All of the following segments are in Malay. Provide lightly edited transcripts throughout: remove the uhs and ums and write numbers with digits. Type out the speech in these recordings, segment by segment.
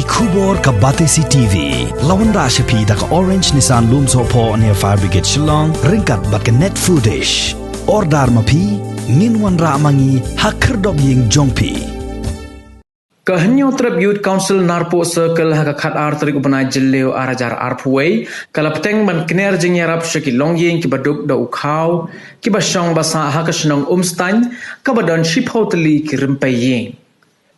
Kubor ka Batesi TV. Lawan ra siya da ka Orange Nissan Lumso po near Fire Brigade Shnong. Ringkat bat ka net footage. Ordar mapi. Minwan ra mangi hakerdog ying jongpi. Kehenyo trip Youth Council Narpuh Circle haka khat artrik upanai jilleo arajar arpuway kala peteng ban kner jing yarap shaki longyeng ki baduk da ukhaw ki basong basa haka Shnong Umstaiñ ka badon shiphotli ki rimpayeng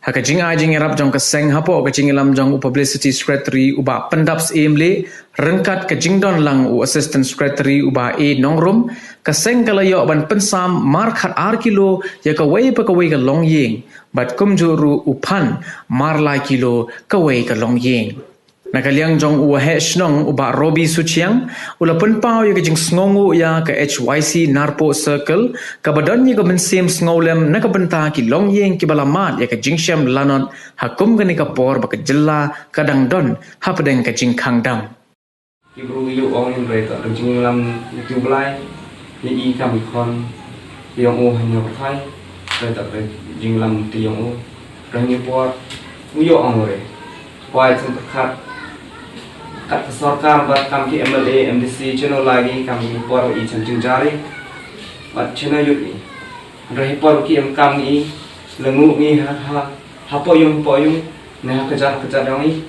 haka jing ajing yarap jong ka seng hapo ka jing lam jong publicity secretary uba pendaps emle rengkat ka jingdon lang u assistant secretary uba nongrum ka seng kala yo ban pensam mar khat ar kilo ya ka wei pa ka wei ka longyeng bat kumjuru upan marla kilo kawai ka longyeng nakaliang jong u he Shnong uba Robi Suchiang ula penpau ya jing sngongu ya ka HYC Narpuh Circle ka badon ni ka mensem snolem na ka benta ki longyeng ki balamat ya ka jingshem lanot hakum gani ka por ba ka jilla kadang don hapadeng ka jing khangdam Ibu ibu orang yang berita jing lam itu belai ni kami kon yang hanya bertai berita jing lam ti yang kami buat uyo angore buat untuk kat sorkar buat kami MLA MDC channel lagi kami buat i jing jari buat channel yuk rai buat kami lengu ni hapo yung nah kejar yang ni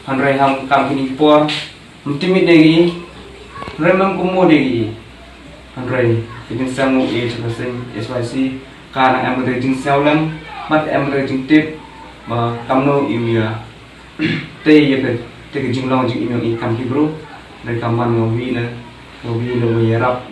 rai ham kami ni buat Ultimate degi, remang kumu degi, Andre, ini sangu terusing SYC, karena emerging saulam, mat emerging tip, kamu imia, teh ya kan, teh jumlah jumlah ini kami bro, dari kaman ngowi na, ngowi yarap.